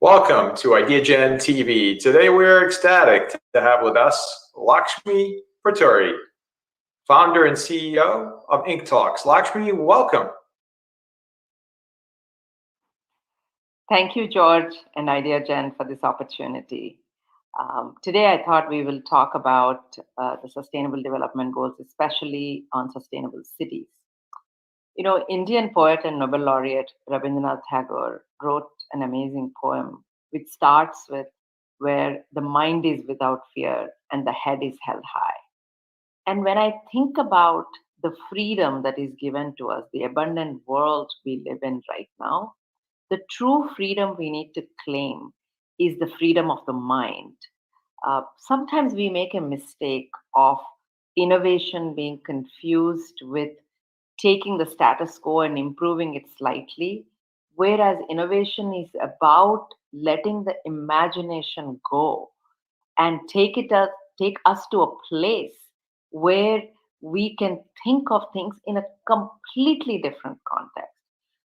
Welcome to Ideagen TV. Today we're ecstatic to have with us Lakshmi Prautry, founder and CEO of Ink Talks. Lakshmi, welcome. Thank you, George and Ideagen, for this opportunity. Today, I thought we will talk about the Sustainable Development Goals, especially on sustainable cities. You know, Indian poet and Nobel laureate Rabindranath Tagore wrote an amazing poem which starts with where the mind is without fear and the head is held high. And when I think about the freedom that is given to us, the abundant world we live in right now, the true freedom we need to claim is the freedom of the mind. Sometimes we make a mistake of innovation being confused with taking the status quo and improving it slightly, whereas innovation is about letting the imagination go and take us to a place where we can think of things in a completely different context.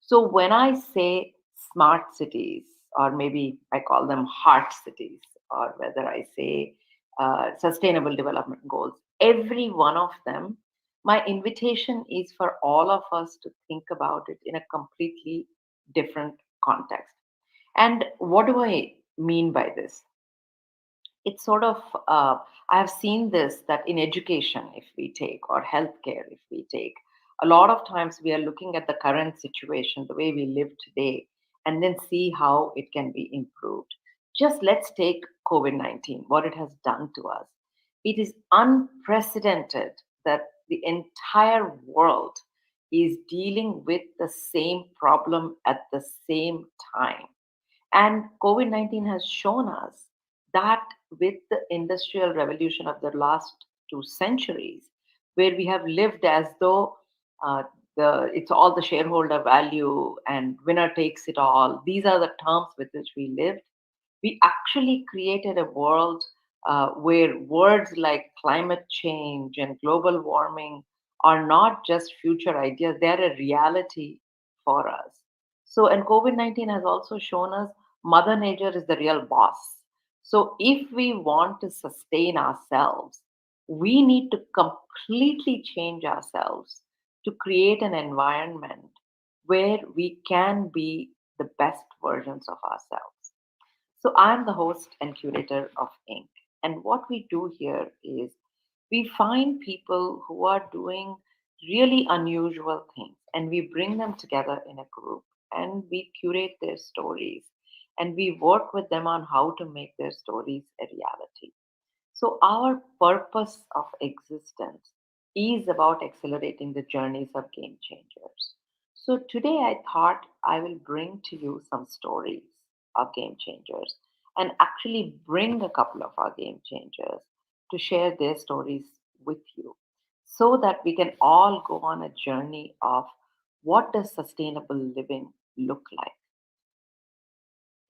So when I say smart cities, or maybe I call them heart cities, or whether I say sustainable development goals, every one of them, my invitation is for all of us to think about it in a completely different context. And what do I mean by this? It's sort of, I have seen this that in education, if we take, or healthcare, if we take, a lot of times we are looking at the current situation, the way we live today, and then see how it can be improved. Just let's take COVID 19, what it has done to us. It is unprecedented that the entire world is dealing with the same problem at the same time. And COVID 19 has shown us that with the industrial revolution of the last 2 centuries, where we have lived as though uh, it's all the shareholder value and winner takes it all, these are the terms with which we lived. We actually created a world where words like climate change and global warming are not just future ideas, they're a reality for us. So, and COVID 19 has also shown us Mother Nature is the real boss. So, if we want to sustain ourselves, we need to completely change ourselves to create an environment where we can be the best versions of ourselves. So I'm the host and curator of Ink. And what we do here is we find people who are doing really unusual things and we bring them together in a group and we curate their stories and we work with them on how to make their stories a reality. So our purpose of existence is about accelerating the journeys of game changers. So today I thought I will bring to you some stories of game changers and actually bring a couple of our game changers to share their stories with you so that we can all go on a journey of what does sustainable living look like.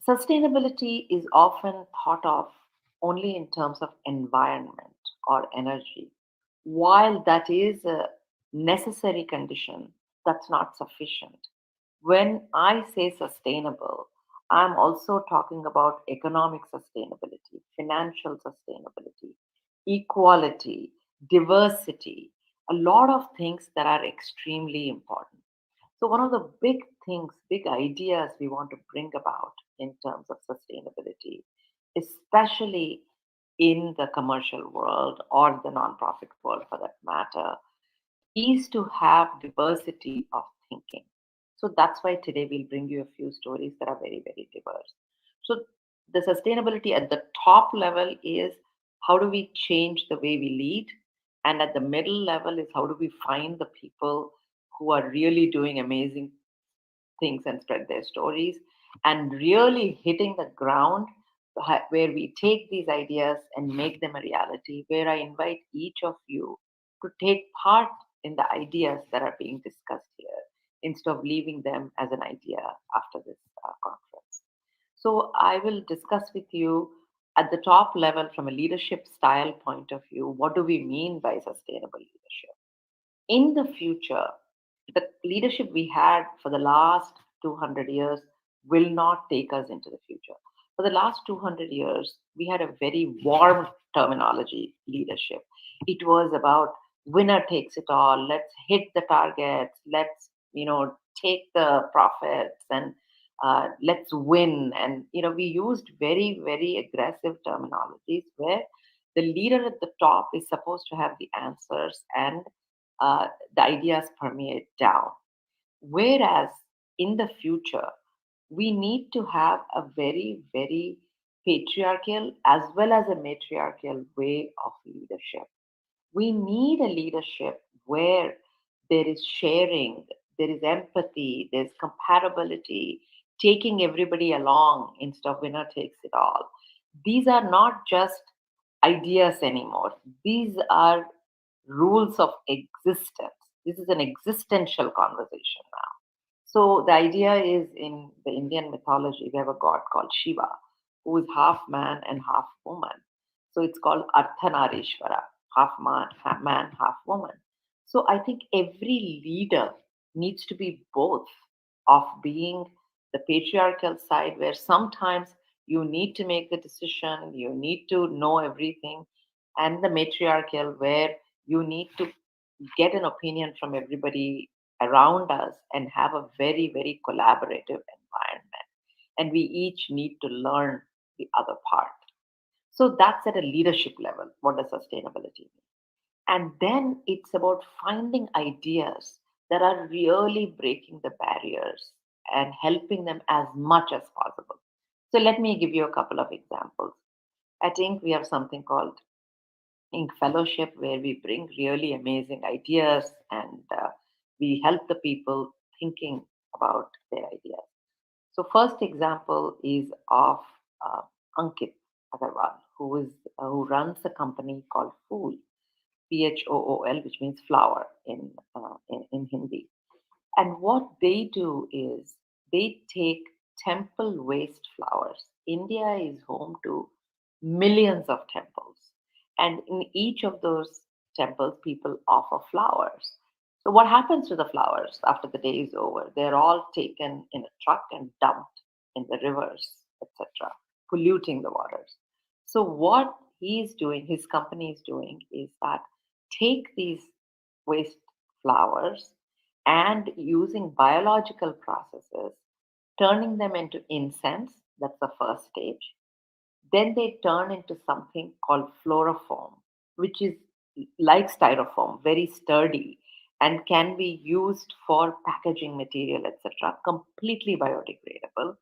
Sustainability is often thought of only in terms of environment or energy. While that is a necessary condition, that's not sufficient. When I say sustainable, I'm also talking about economic sustainability, financial sustainability, equality, diversity, a lot of things that are extremely important. So, one of the big things, big ideas we want to bring about in terms of sustainability, especially in the commercial world or the nonprofit world for that matter, is to have diversity of thinking. So that's why today we'll bring you a few stories that are very, very diverse. So the sustainability at the top level is how do we change the way we lead? And at the middle level is how do we find the people who are really doing amazing things and spread their stories and really hitting the ground where we take these ideas and make them a reality, where I invite each of you to take part in the ideas that are being discussed here instead of leaving them as an idea after this conference. So I will discuss with you at the top level from a leadership style point of view, what do we mean by sustainable leadership? In the future, the leadership we had for the last 200 years will not take us into the future. For the last 200 years, we had a very warm terminology leadership. It was about winner takes it all. Let's hit the targets. Let's, take the profits and let's win. And, we used very, very aggressive terminologies where the leader at the top is supposed to have the answers and the ideas permeate down. Whereas in the future, we need to have a very, very patriarchal as well as a matriarchal way of leadership. We need a leadership where there is sharing, there is empathy, there's compatibility, taking everybody along instead of winner takes it all. These are not just ideas anymore. These are rules of existence. This is an existential conversation now. So the idea is in the Indian mythology, we have a god called Shiva, who is half man and half woman. So it's called Ardhanarishvara, half man, half woman. So I think every leader needs to be both of being the patriarchal side, where sometimes you need to make the decision, you need to know everything, and the matriarchal, where you need to get an opinion from everybody around us and have a very, very collaborative environment. And we each need to learn the other part. So that's at a leadership level. What does sustainability mean? And then it's about finding ideas that are really breaking the barriers and helping them as much as possible. So let me give you a couple of examples. I think we have something called Inc. Fellowship, where we bring really amazing ideas and we help the people thinking about their ideas. So, first example is of uh, Ankit Agarwal, who runs a company called Fool, Phool, which means flower in Hindi. And what they do is they take temple waste flowers. India is home to millions of temples. And in each of those temples, people offer flowers. So, what happens to the flowers after the day is over? They're all taken in a truck and dumped in the rivers, etc., polluting the waters. So, what he's doing, his company is doing, is that take these waste flowers and using biological processes, turning them into incense. That's the first stage. Then they turn into something called fluoroform, which is like styrofoam, very sturdy, and can be used for packaging material, etc., completely biodegradable.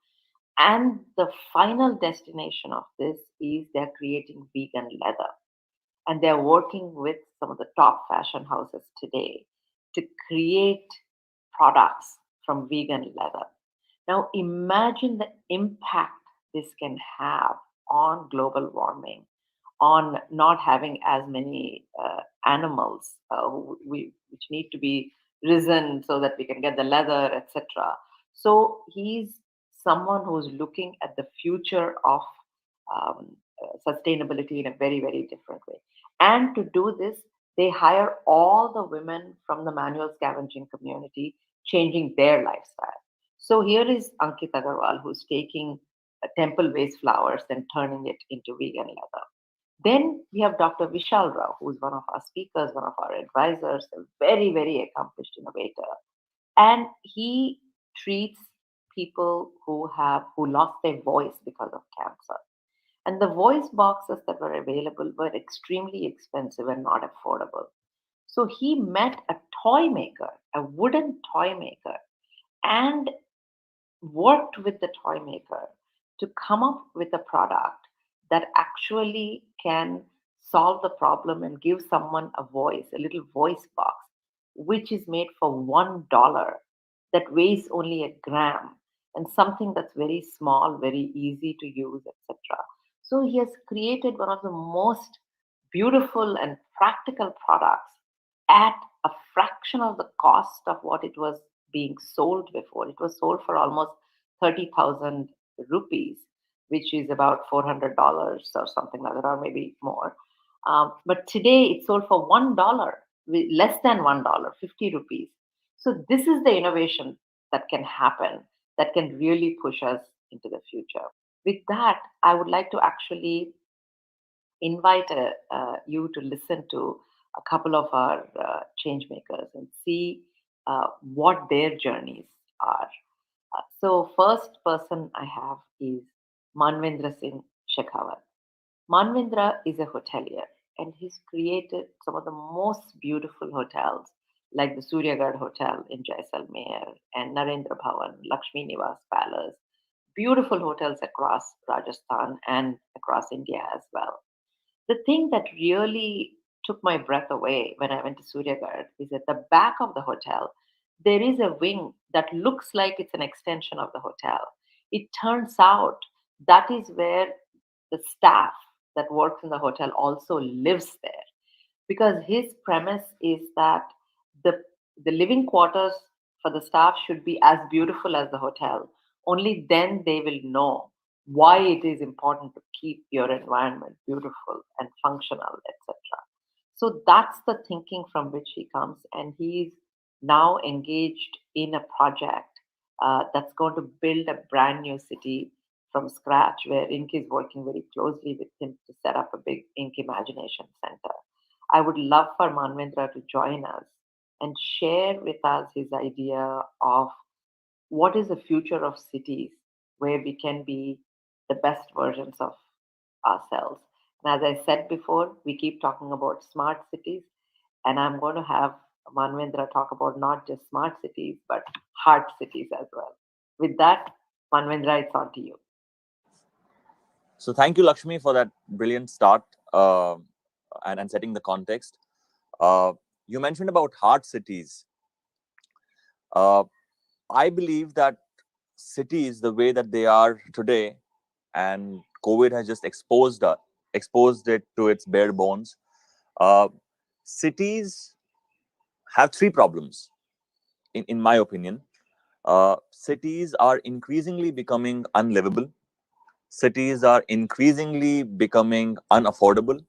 And the final destination of this is they're creating vegan leather. And they're working with some of the top fashion houses today to create products from vegan leather. Now, imagine the impact this can have on global warming, on not having as many animals which need to be risen so that we can get the leather, etc. So he's someone who's looking at the future of sustainability in a very, very different way. And to do this, they hire all the women from the manual scavenging community, changing their lifestyle. So here is Ankit Agarwal, who's taking temple waste flowers and turning it into vegan leather. Then we have Dr. Vishal Rao, who's one of our speakers, one of our advisors, a very, very accomplished innovator. And he treats people who lost their voice because of cancer. And the voice boxes that were available were extremely expensive and not affordable. So he met a toy maker, a wooden toy maker, and worked with the toy maker to come up with a product that actually can solve the problem and give someone a voice, a little voice box, which is made for $1 that weighs only a gram and something that's very small, very easy to use, etc. So he has created one of the most beautiful and practical products at a fraction of the cost of what it was being sold before. It was sold for almost 30,000 rupees, which is about $400 or something like that, or maybe more. But today it's sold for $1, less than $1, 50 rupees. So this is the innovation that can happen, that can really push us into the future. With that, I would like to actually invite you to listen to a couple of our change makers and see what their journeys are. So, first person I have is Manvendra Singh Shekhawat. Manvendra is a hotelier and he's created some of the most beautiful hotels like the Suryagad Hotel in Jaisalmer and Narendra Bhavan, Lakshmi Nivas Palace, beautiful hotels across Rajasthan and across India as well. The thing that really took my breath away when I went to Suryagad is at the back of the hotel, there is a wing that looks like it's an extension of the hotel. It turns out that is where the staff that works in the hotel also lives there, because his premise is that the the living quarters for the staff should be as beautiful as the hotel. Only then they will know why it is important to keep your environment beautiful and functional, etc. So that's the thinking from which he comes, and he's now engaged in a project that's going to build a brand new city from scratch, where Inc. is working very closely with him to set up a big Inc. Imagination Center. I would love for Manvendra to join us and share with us his idea of what is the future of cities where we can be the best versions of ourselves. And as I said before, we keep talking about smart cities, and I'm going to have Manvendra talk about not just smart cities, but heart cities as well. With that, Manvendra, it's on to you. So thank you, Lakshmi, for that brilliant start and setting the context. You mentioned about heart cities. Uh, I believe that cities, the way that they are today, and COVID has just exposed it to its bare bones. Uh, Cities have three problems, in my opinion. Cities are increasingly becoming unlivable. Cities are increasingly becoming unaffordable,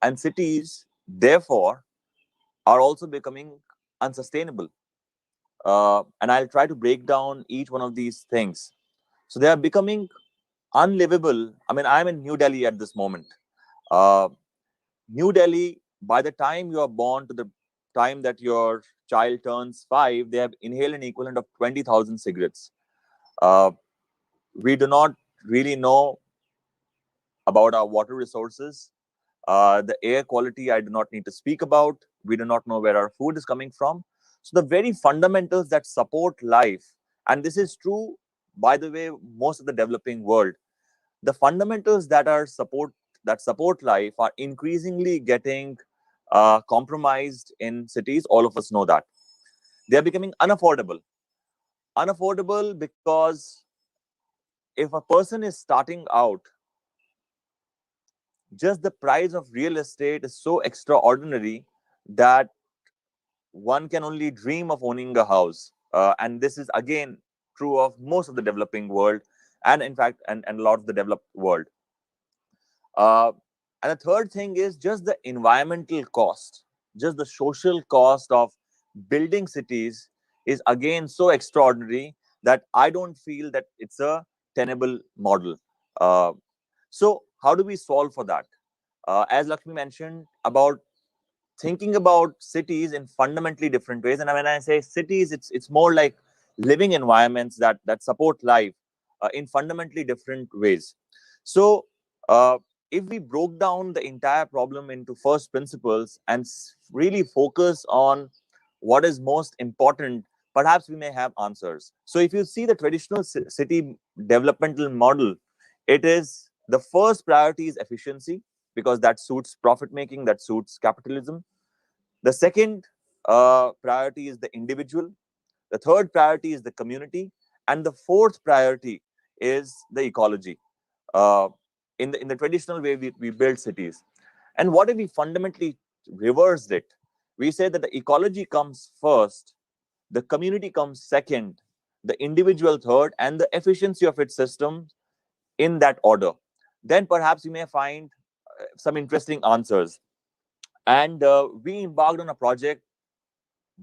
and cities, therefore, are also becoming unsustainable. And I'll try to break down each one of these things. So they are becoming unlivable. I mean, I'm in New Delhi at this moment. Uh, New Delhi, by the time you are born to the time that your child turns 5, they have inhaled an equivalent of 20,000 cigarettes. Uh, we do not really know about our water resources. The air quality, I do not need to speak about. We do not know where our food is coming from. So the very fundamentals that support life, and this is true, by the way, most of the developing world, the fundamentals that support life are increasingly getting compromised in cities. All of us know that they are becoming unaffordable. Unaffordable because if a person is starting out, just the price of real estate is so extraordinary that one can only dream of owning a house. And this is again true of most of the developing world, and in fact, and a lot of the developed world. Uh, and the third thing is just the environmental cost, just the social cost of building cities is again so extraordinary that I don't feel that it's a tenable model. Uh, so, how do we solve for that? As Lakshmi mentioned about thinking about cities in fundamentally different ways. And when I say cities, it's more like living environments that support life in fundamentally different ways. So, if we broke down the entire problem into first principles and really focus on what is most important, perhaps we may have answers. So, if you see the traditional city developmental model, it is the first priority is efficiency because that suits profit making, that suits capitalism. The second priority is the individual. The third priority is the community, and the fourth priority is the ecology. Uh, in the traditional way, we build cities, and what if we fundamentally reversed it? We say that the ecology comes first, the community comes second, the individual third, and the efficiency of its system in that order. Then perhaps we may find some interesting answers. And we embarked on a project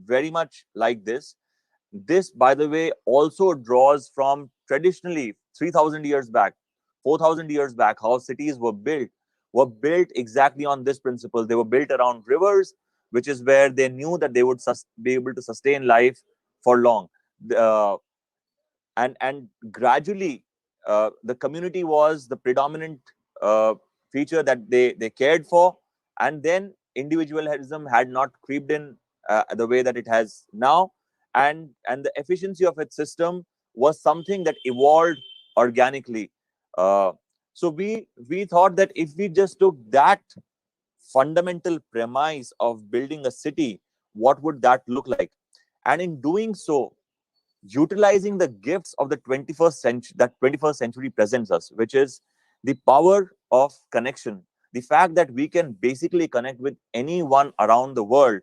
very much like this. This, by the way, also draws from traditionally 3,000 years back. 4,000 years back, how cities were built exactly on this principle. They were built around rivers, which is where they knew that they would be able to sustain life for long. Uh, and gradually, the community was the predominant feature that they cared for, and then individualism had not creeped in the way that it has now, and the efficiency of its system was something that evolved organically. So we thought that if we just took that fundamental premise of building a city, what would that look like? And in doing so, utilizing the gifts of the 21st century that 21st century presents us, which is the power of connection, the fact that we can basically connect with anyone around the world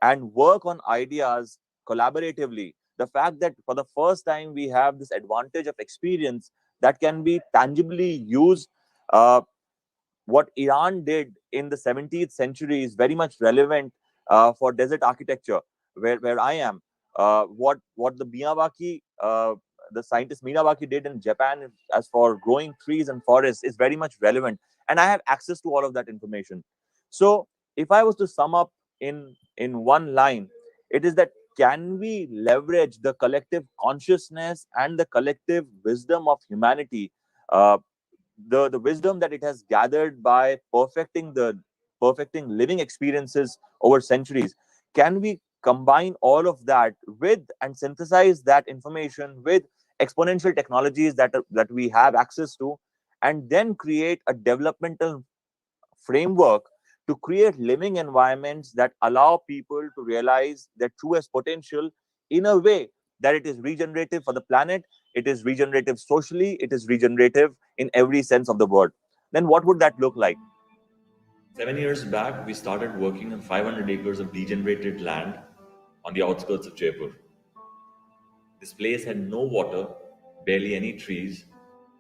and work on ideas collaboratively, the fact that for the first time we have this advantage of experience that can be tangibly used. What Iran did in the 17th century is very much relevant for desert architecture, where I am. What the scientist Miyawaki did in Japan as for growing trees and forests is very much relevant, and I have access to all of that information. So, if I was to sum up in one line, it is that can we leverage the collective consciousness and the collective wisdom of humanity, uh, the wisdom that it has gathered by perfecting living experiences over centuries, can we combine all of that with and synthesize that information with exponential technologies that we have access to, and then create a developmental framework to create living environments that allow people to realize their truest potential in a way that it is regenerative for the planet, it is regenerative socially, it is regenerative in every sense of the word. Then what would that look like? 7 years back, we started working on 500 acres of degenerated land on the outskirts of Jaipur. This place had no water, barely any trees,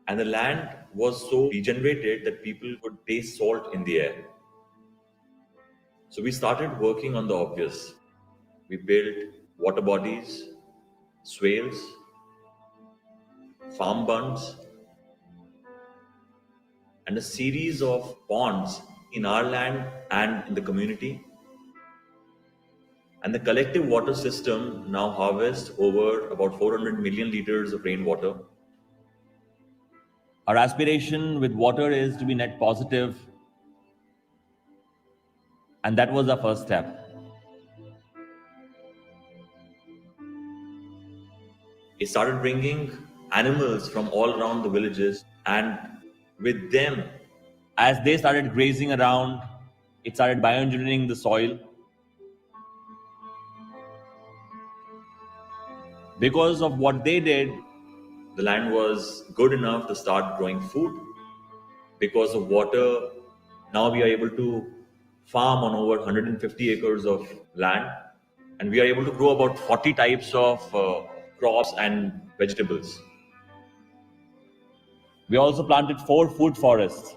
and the land was so degenerated that people could taste salt in the air. So we started working on the obvious. We built water bodies, swales, farm bunds, and a series of ponds in our land and in the community. And the collective water system now harvests over about 400 million liters of rainwater. Our aspiration with water is to be net positive, and that was our first step. It started bringing animals from all around the villages, and with them, As they started grazing around, it started bioengineering the soil. Because of what they did, the land was good enough to start growing food. Because of water, now we are able to farm on over 150 acres of land, and we are able to grow about 40 types of crops and vegetables. we also planted 4 food forests.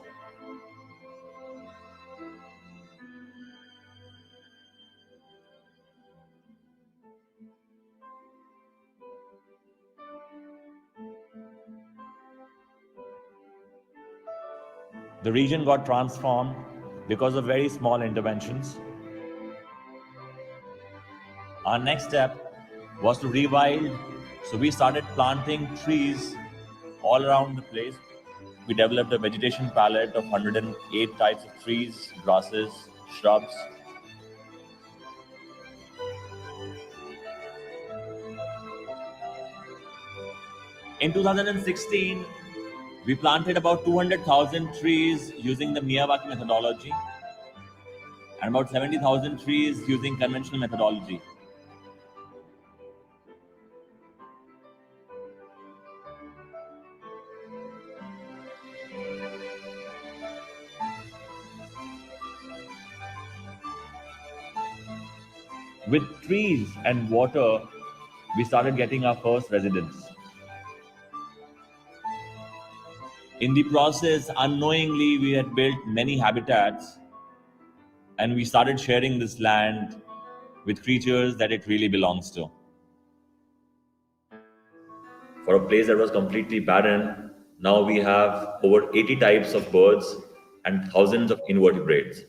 The region got transformed because of very small interventions. Our next step was to rewild, so we started planting trees all around the place. We developed a vegetation palette of 108 types of trees, grasses, shrubs. In 2016, we planted about 200,000 trees using the Miyawaki methodology and about 70,000 trees using conventional methodology. With trees and water, we started getting our first residents. In the process, unknowingly, we had built many habitats, and we started sharing this land with creatures that it really belongs to. For a place that was completely barren, Now we have over 80 types of birds and thousands of invertebrates.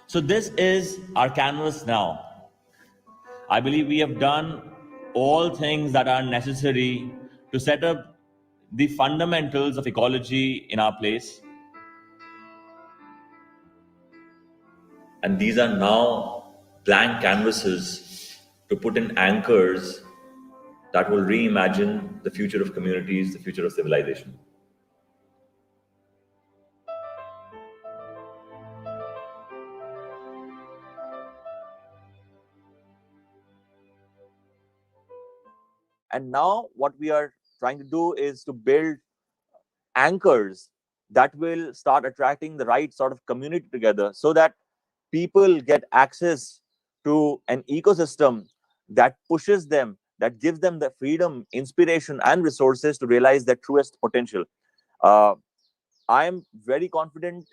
So this is our canvas now. I believe we have done all things that are necessary to set up the fundamentals of ecology in our place. And these are now blank canvases to put in anchors that will reimagine the future of communities, the future of civilization. And now what we are trying to do is to build anchors that will start attracting the right sort of community together so that people get access to an ecosystem that pushes them, that gives them the freedom, inspiration, and resources to realize their truest potential. Uh, I am very confident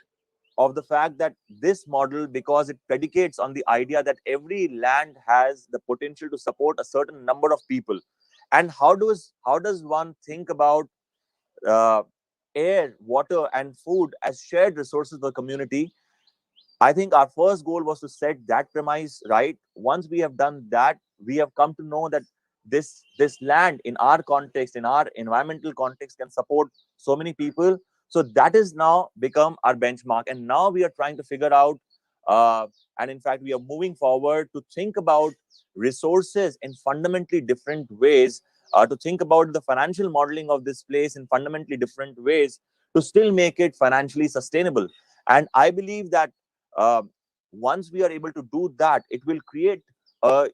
of the fact that this model, because it predicates on the idea that every land has the potential to support a certain number of people. And how does one think about uh, air, water, and food as shared resources for the community? I think our first goal was to set that premise right. Once we have done that, we have come to know that this land in our context, in our environmental context, can support so many people. So that is now become our benchmark, and now we are trying to figure out, and in fact, we are moving forward to think about resources in fundamentally different ways, to think about the financial modeling of this place in fundamentally different ways to still make it financially sustainable. And I believe that uh, once we are able to do that, it will create a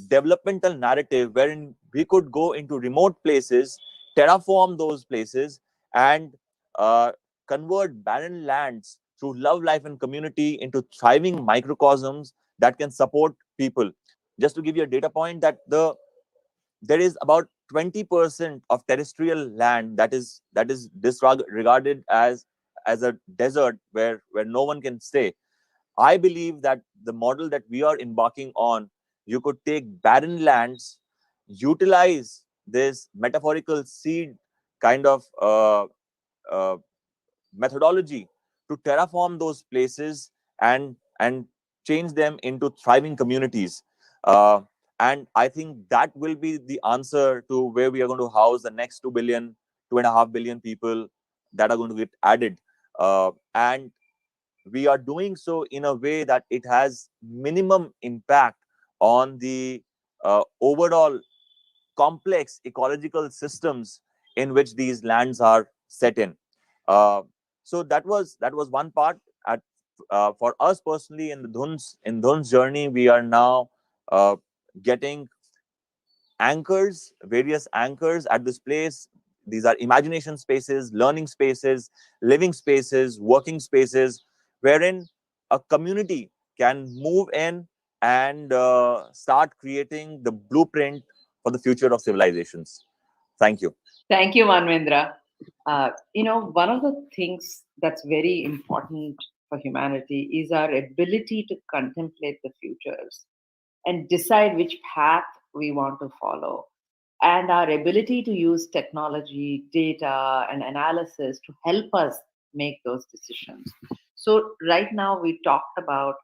developmental narrative wherein we could go into remote places, terraform those places, and uh, convert barren lands through love, life, and community into thriving microcosms that can support people. Just to give you a data point, that there is about 20% of terrestrial land that is disregarded as a desert where no one can stay. I believe that the model that we are embarking on, you could take barren lands, utilize this metaphorical seed kind of uh, methodology to terraform those places and change them into thriving communities. Uh, and I think that will be the answer to where we are going to house the next 2 billion, 2.5 billion people that are going to get added. And we are doing so in a way that it has minimum impact on the overall complex ecological systems in which these lands are set in. Uh, so that was one part. At For us personally in the Dhun's journey, we are now getting anchors, various anchors at this place. These are imagination spaces, learning spaces, living spaces, working spaces, wherein a community can move in and start creating the blueprint for the future of civilizations. Thank you. Thank you, Manvendra. One of the things that's very important for humanity is our ability to contemplate the futures and decide which path we want to follow, and our ability to use technology, data, and analysis to help us make those decisions. So, right now, we talked about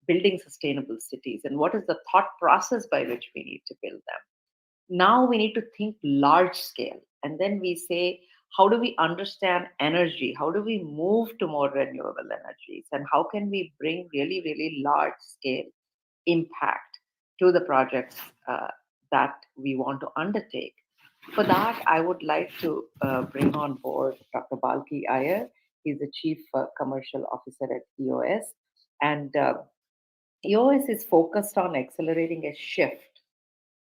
building sustainable cities and what is the thought process by which we need to build them. Now we need to think large scale, and then we say, how do we understand energy? How do we move to more renewable energies? And how can we bring really, really large scale impact to the projects that we want to undertake? For that, I would like to bring on board Dr. Balki Iyer. He's the Chief Commercial Officer at EOS. And EOS is focused on accelerating a shift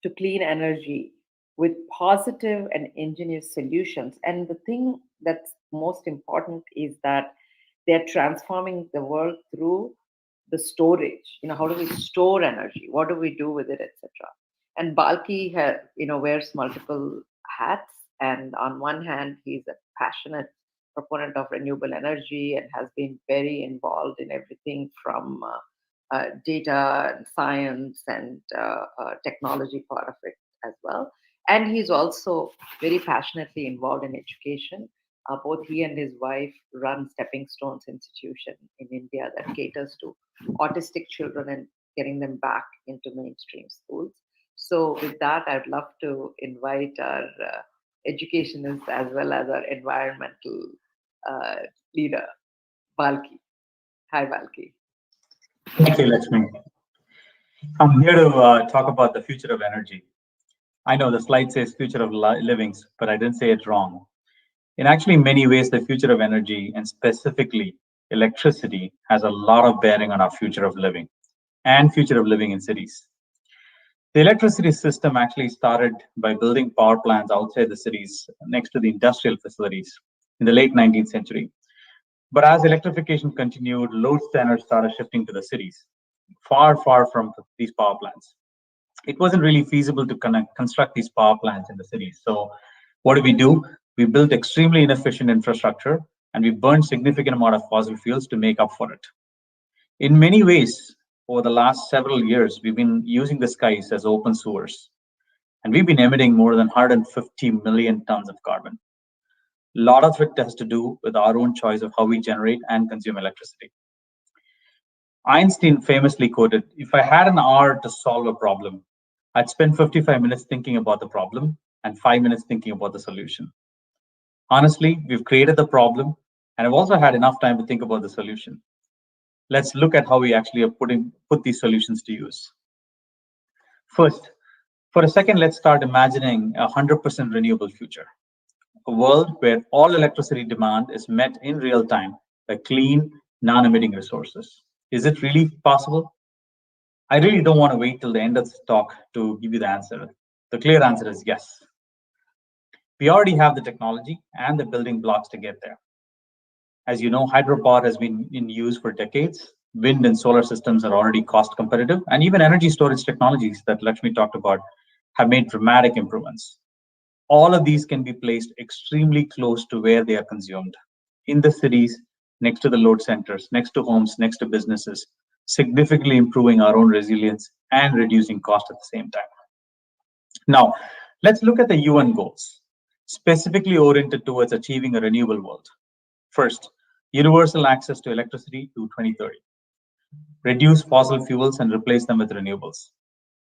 to clean energy with positive and ingenious solutions. And the thing that's most important is that they're transforming the world through the storage. How do we store energy? What do we do with it, etc. And Balki wears multiple hats. And on one hand, he's a passionate proponent of renewable energy and has been very involved in everything from data and science and technology part of it as well. And he's also very passionately involved in education. Both he and his wife run Stepping Stones Institution in India that caters to autistic children and getting them back into mainstream schools. So with that, I'd love to invite our educationists as well as our environmental leader, Balki. Hi, Balki. Thank you, Lakshmi. I'm here to talk about the future of energy. I know the slide says future of livings, but I didn't say it wrong. In actually many ways, the future of energy, and specifically electricity, has a lot of bearing on our future of living and future of living in cities. The electricity system actually started by building power plants outside the cities next to the industrial facilities in the late 19th century. But as electrification continued, load centers started shifting to the cities, far from these power plants. It wasn't really feasible to construct these power plants in the cities. So what do? We built extremely inefficient infrastructure, and we burned significant amount of fossil fuels to make up for it. In many ways, over the last several years, we've been using the skies as open sewers, and we've been emitting more than 150 million tons of carbon. A lot of it has to do with our own choice of how we generate and consume electricity. Einstein famously quoted, "If I had an hour to solve a problem, I'd spend 55 minutes thinking about the problem and 5 minutes thinking about the solution." Honestly, we've created the problem, and I've also had enough time to think about the solution. Let's look at how we actually are put these solutions to use. First, for a second, let's start imagining a 100% renewable future. A world where all electricity demand is met in real time by clean, non-emitting resources. Is it really possible? I really don't want to wait till the end of this talk to give you the answer. The clear answer is yes. We already have the technology and the building blocks to get there. As you know, hydropower has been in use for decades. Wind and solar systems are already cost competitive, and even energy storage technologies that Lakshmi talked about have made dramatic improvements. All of these can be placed extremely close to where they are consumed, in the cities, next to the load centers, next to homes, next to businesses, significantly improving our own resilience and reducing cost at the same time. Now, let's look at the UN goals, specifically oriented towards achieving a renewable world. First, universal access to electricity to 2030. Reduce fossil fuels and replace them with renewables.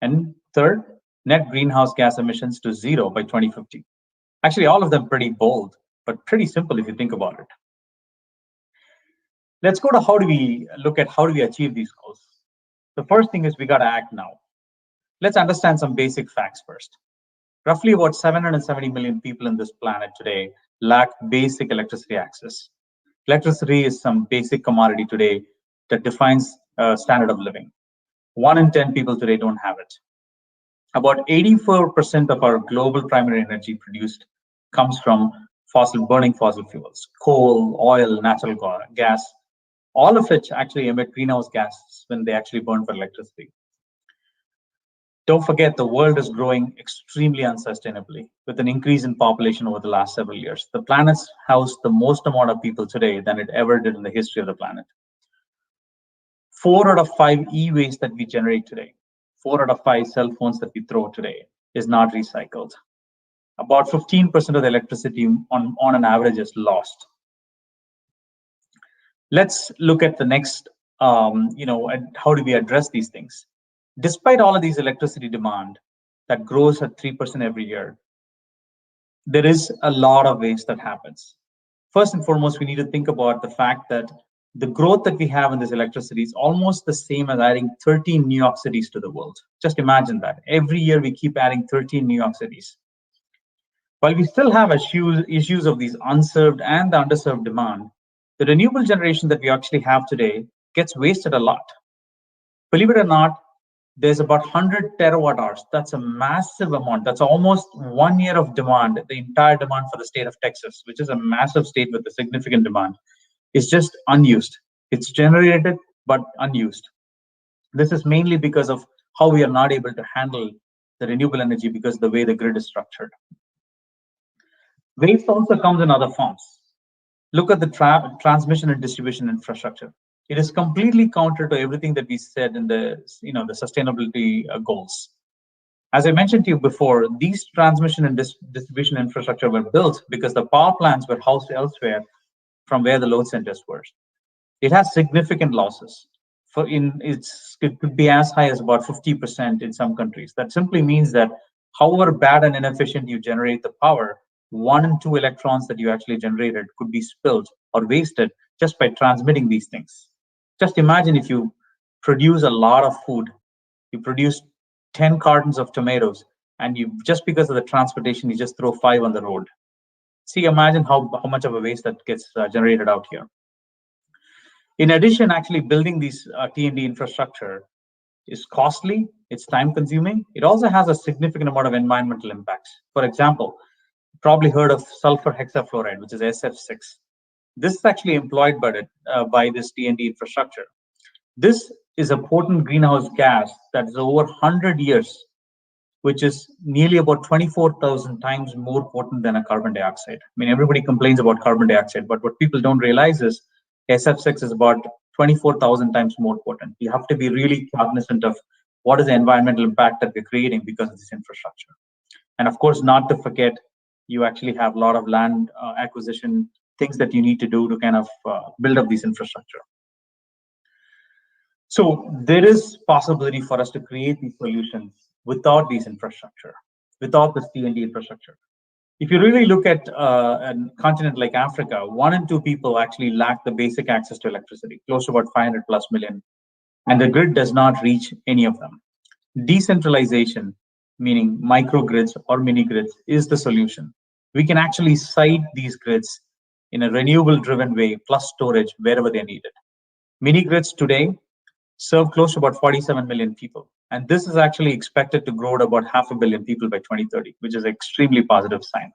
And third, net greenhouse gas emissions to zero by 2050. Actually, all of them pretty bold, but pretty simple if you think about it. Let's go to how do we achieve these goals. The first thing is we got to act now. Let's understand some basic facts first. Roughly about 770 million people in this planet today lack basic electricity access. Electricity is some basic commodity today that defines standard of living. 1 in 10 people today don't have it. About 84% of our global primary energy produced comes from burning fossil fuels, coal, oil, natural gas, all of which actually emit greenhouse gases when they actually burn for electricity. Don't forget, the world is growing extremely unsustainably with an increase in population over the last several years. The planet's housed the most amount of people today than it ever did in the history of the planet. 4 out of 5 e-waste that we generate today, 4 out of 5 cell phones that we throw today is not recycled. About 15% of the electricity on an average is lost. Let's look at the next, and how do we address these things? Despite all of these electricity demand that grows at 3% every year, there is a lot of waste that happens. First and foremost, we need to think about the fact that the growth that we have in this electricity is almost the same as adding 13 New York cities to the world. Just imagine that. Every year we keep adding 13 New York cities. While we still have issues of these unserved and the underserved demand, the renewable generation that we actually have today gets wasted a lot. Believe it or not, there's about 100 terawatt hours. That's a massive amount. That's almost 1 year of demand, the entire demand for the state of Texas, which is a massive state with a significant demand. It's just unused. It's generated, but unused. This is mainly because of how we are not able to handle the renewable energy because of the way the grid is structured. Waste also comes in other forms. Look at the transmission and distribution infrastructure. It is completely counter to everything that we said in the the sustainability goals. As I mentioned to you before, these transmission and distribution infrastructure were built because the power plants were housed elsewhere from where the load centers were. It has significant losses. It could be as high as about 50% in some countries. That simply means that however bad and inefficient you generate the power, 1 and 2 electrons that you actually generated could be spilled or wasted just by transmitting these things. Just imagine if you produce a lot of food, you produce 10 cartons of tomatoes, and you just because of the transportation, you just throw 5 on the road. See, imagine how much of a waste that gets generated out here. In addition, actually building these T&D infrastructure is costly, it's time consuming. It also has a significant amount of environmental impacts. For example, you probably heard of sulfur hexafluoride, which is SF6. This is actually employed by this T&D infrastructure. This is a potent greenhouse gas that is over 100 years, which is nearly about 24,000 times more potent than a carbon dioxide. I mean, everybody complains about carbon dioxide, but what people don't realize is SF6 is about 24,000 times more potent. You have to be really cognizant of what is the environmental impact that we're creating because of this infrastructure. And of course, not to forget, you actually have a lot of land acquisition, things that you need to do to kind of build up this infrastructure. So there is possibility for us to create these solutions without these infrastructure, without this T&D infrastructure. If you really look at a continent like Africa, 1 in 2 people actually lack the basic access to electricity, close to about 500 plus million, and the grid does not reach any of them. Decentralization, meaning microgrids or mini grids, is the solution. We can actually site these grids in a renewable driven way, plus storage wherever they're needed. Mini grids today serve close to about 47 million people. And this is actually expected to grow to about 500 million people by 2030, which is an extremely positive sign.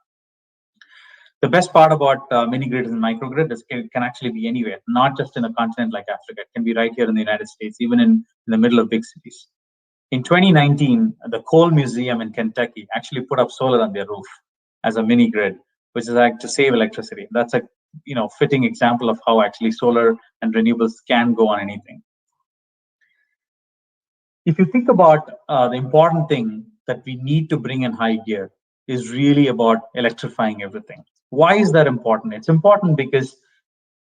The best part about mini grids and microgrid is it can actually be anywhere, not just in a continent like Africa. It can be right here in the United States, even in the middle of big cities. In 2019, the Coal Museum in Kentucky actually put up solar on their roof as a mini grid, which is like to save electricity. That's a fitting example of how actually solar and renewables can go on anything. If you think about the important thing that we need to bring in high gear is really about electrifying everything. Why is that important? It's important because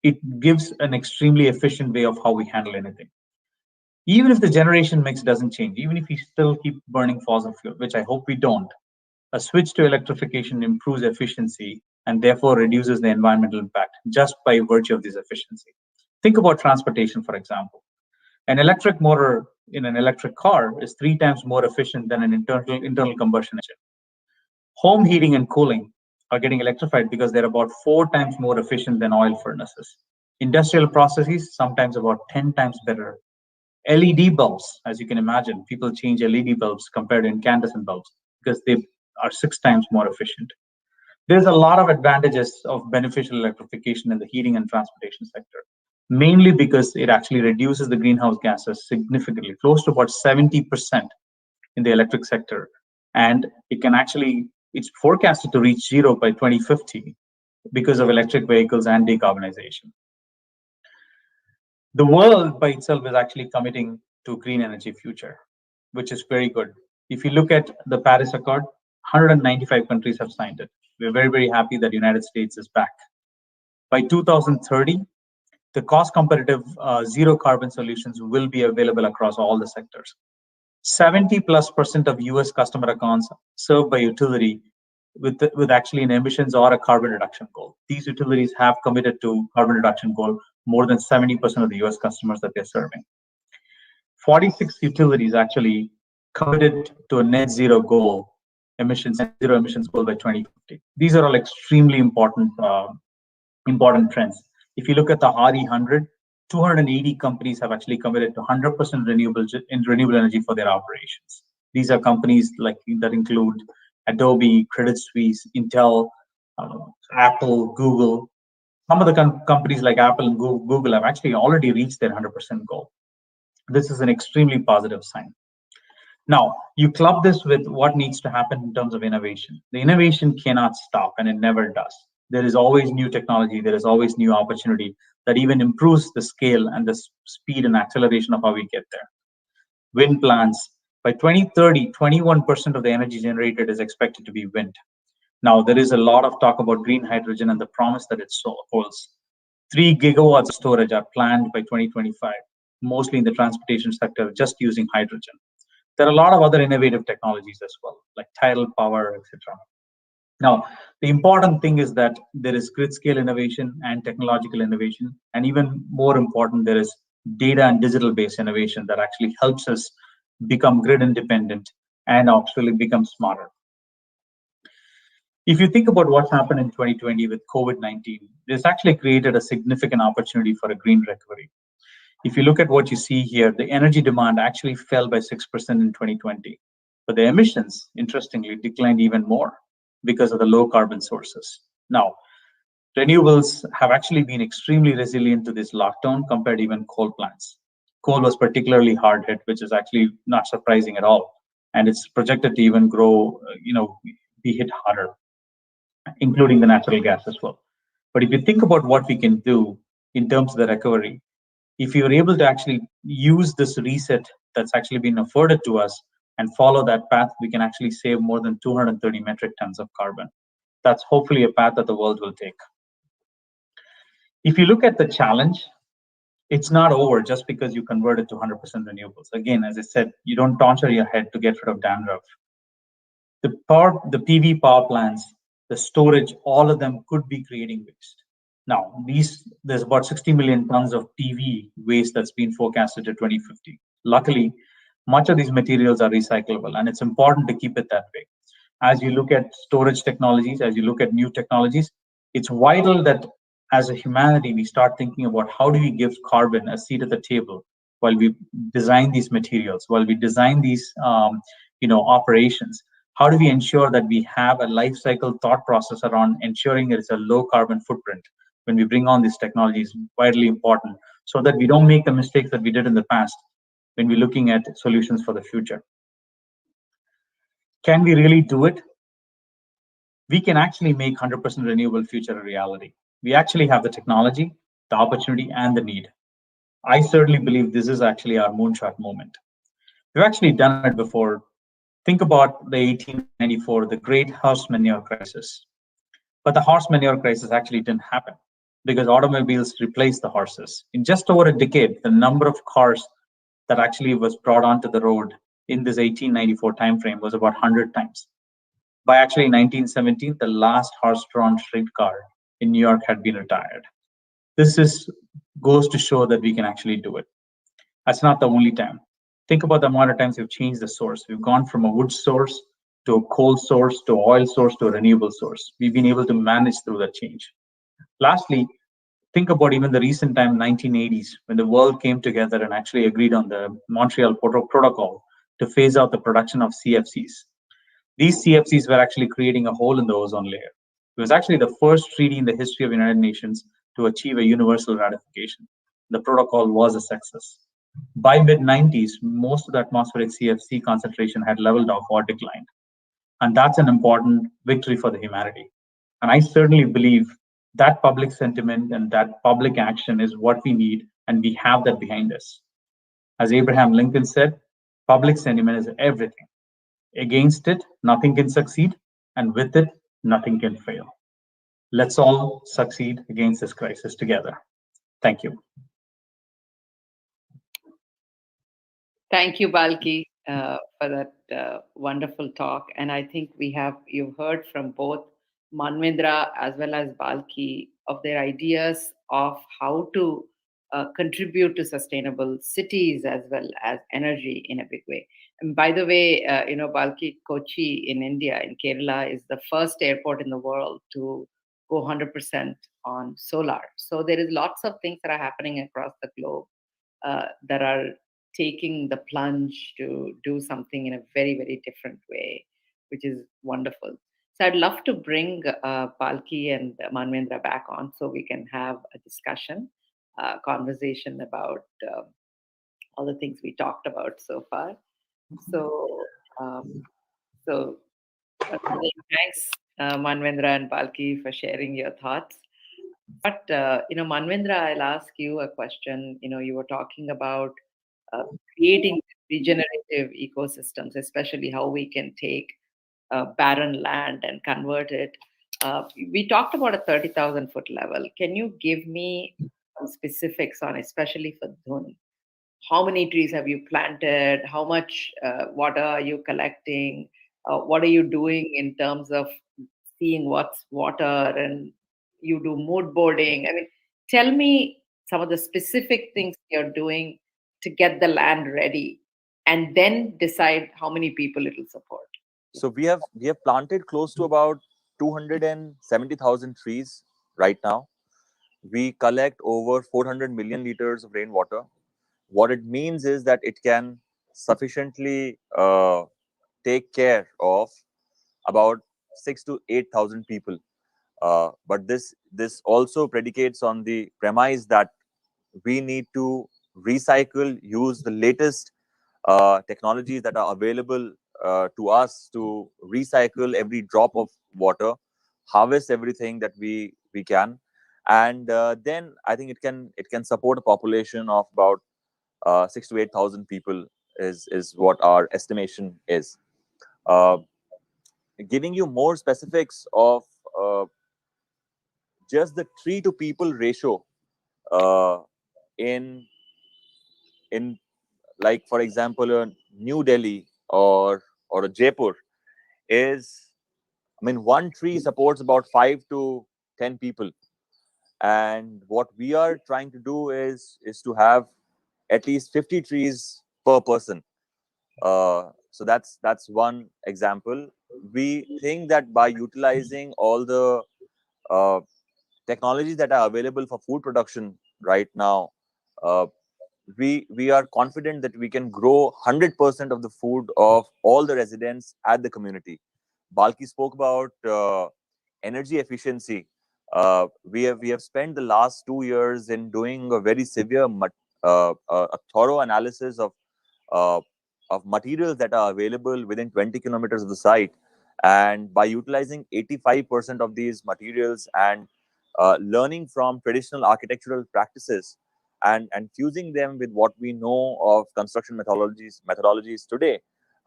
it gives an extremely efficient way of how we handle anything. Even if the generation mix doesn't change, even if we still keep burning fossil fuel, which I hope we don't, a switch to electrification improves efficiency and therefore reduces the environmental impact just by virtue of this efficiency. Think about transportation, for example. An electric motor in an electric car is 3 times more efficient than an internal combustion engine. Home heating and cooling are getting electrified because they're about 4 times more efficient than oil furnaces. Industrial processes, sometimes about 10 times better. LED bulbs, as you can imagine, people change LED bulbs compared to incandescent bulbs because they are 6 times more efficient. There's a lot of advantages of beneficial electrification in the heating and transportation sector, mainly because it actually reduces the greenhouse gases significantly, close to about 70% in the electric sector. And it's forecasted to reach 0 by 2050 because of electric vehicles and decarbonization. The world by itself is actually committing to a green energy future, which is very good. If you look at the Paris Accord, 195 countries have signed it. We're very, very happy that the United States is back. By 2030, the cost competitive zero carbon solutions will be available across all the sectors. 70+% of US customer accounts served by utility with actually an emissions or a carbon reduction goal. These utilities have committed to carbon reduction goal more than 70% of the US customers that they're serving. 46 utilities actually committed to a net zero goal, zero emissions goal by 2050. These are all extremely important trends. If you look at the RE100, 280 companies have actually committed to 100% renewable energy for their operations. These are companies that include Adobe, Credit Suisse, Intel, Apple, Google. Some of the companies like Apple and Google have actually already reached their 100% goal. This is an extremely positive sign. Now, you club this with what needs to happen in terms of innovation. The innovation cannot stop, and it never does. There is always new technology. There is always new opportunity that even improves the scale and the speed and acceleration of how we get there. Wind plants. By 2030, 21% of the energy generated is expected to be wind. Now, there is a lot of talk about green hydrogen and the promise that it holds. 3 gigawatts of storage are planned by 2025, mostly in the transportation sector, just using hydrogen. There are a lot of other innovative technologies as well, like tidal power, etc. Now, the important thing is that there is grid scale innovation and technological innovation, and even more important, there is data and digital based innovation that actually helps us become grid independent and actually become smarter. If you think about what's happened in 2020 with COVID-19, this actually created a significant opportunity for a green recovery. If you look at what you see here, the energy demand actually fell by 6% in 2020, but the emissions, interestingly, declined even more because of the low carbon sources. Now, renewables have actually been extremely resilient to this lockdown compared to even coal plants. Coal was particularly hard hit, which is actually not surprising at all. And it's projected to even grow, be hit harder, including the natural gas as well. But if you think about what we can do in terms of the recovery, if you're able to actually use this reset that's actually been afforded to us and follow that path, we can actually save more than 230 metric tons of carbon. That's hopefully a path that the world will take. If you look at the challenge, it's not over just because you convert it to 100% renewables. Again, as I said, you don't torture your head to get rid of dandruff. The PV power plants, the storage, all of them could be creating waste. Now, there's about 60 million tons of PV waste that's been forecasted to 2050. Luckily, much of these materials are recyclable, and it's important to keep it that way. As you look at storage technologies, as you look at new technologies, it's vital that as a humanity, we start thinking about how do we give carbon a seat at the table while we design these materials, while we design these operations. How do we ensure that we have a life cycle thought process around ensuring it's a low carbon footprint when we bring on these technologies? Vitally important, so that we don't make the mistakes that we did in the past when we're looking at solutions for the future. Can we really do it? We can actually make 100% renewable future a reality. We actually have the technology, the opportunity, and the need. I certainly believe this is actually our moonshot moment. We've actually done it before. Think about the 1894, the great horse manure crisis. But the horse manure crisis actually didn't happen because automobiles replaced the horses. In just over a decade, the number of cars that actually was brought onto the road in this 1894 timeframe was about 100 times. By actually 1917, the last horse-drawn streetcar in New York had been retired. This goes to show that we can actually do it. That's not the only time. Think about the amount of times we've changed the source. We've gone from a wood source to a coal source to an oil source to a renewable source. We've been able to manage through that change. Lastly, think about even the recent time, 1980s, when the world came together and actually agreed on the Montreal Protocol to phase out the production of CFCs. These CFCs were actually creating a hole in the ozone layer. It was actually the first treaty in the history of the United Nations to achieve a universal ratification. The protocol was a success. By mid-90s, most of the atmospheric CFC concentration had leveled off or declined. And that's an important victory for the humanity. And I certainly believe that public sentiment and that public action is what we need, and we have that behind us. As Abraham Lincoln said, public sentiment is everything. Against it, nothing can succeed, and with it, nothing can fail. Let's all succeed against this crisis together. Thank you. Thank you, Balki, for that wonderful talk. And I think you've heard from both Manvendra as well as Balki of their ideas of how to contribute to sustainable cities as well as energy in a big way. And by the way, Balki, Kochi in India, in Kerala, is the first airport in the world to go 100% on solar. So there is lots of things that are happening across the globe that are taking the plunge to do something in a very, very different way, which is wonderful. So I'd love to bring Balki and Manvendra back on so we can have a discussion, conversation about all the things we talked about so far. So thanks, Manvendra and Balki, for sharing your thoughts. But, Manvendra, I'll ask you a question. You were talking about creating regenerative ecosystems, especially how we can take barren land and convert it. We talked about a 30,000 foot level. Can you give me some specifics on, especially for Dhun? How many trees have you planted? How much water are you collecting? What are you doing in terms of seeing what's water, and you do mood boarding? I mean, tell me some of the specific things you're doing to get the land ready and then decide how many people it will support. So we have planted close to about 270,000 trees right now. We collect over 400 million liters of rainwater. What it means is that it can sufficiently take care of about 6 to 8,000 people. But this also predicates on the premise that we need to recycle, use the latest technologies that are available to us to recycle every drop of water, harvest everything that we can, and then I think it can support a population of about 6 to 8,000 people is what our estimation is. Uh, Giving you more specifics of uh, just the tree to people ratio uh, in in like for example a New Delhi or a Jaipur is, I mean, one tree supports about 5 to 10 people, and what we are trying to do is to have at least 50 trees per person. So that's one example. We think that by utilizing all the uh, technologies that are available for food production right now, uh, we are confident that we can grow 100% of the food of all the residents at the community. Balki spoke about energy efficiency. We have spent the last 2 years in doing a very severe a thorough analysis uh, of materials that are available within 20 kilometers of the site, and by utilizing 85% of these materials and learning from traditional architectural practices and fusing them with what we know of construction methodologies today,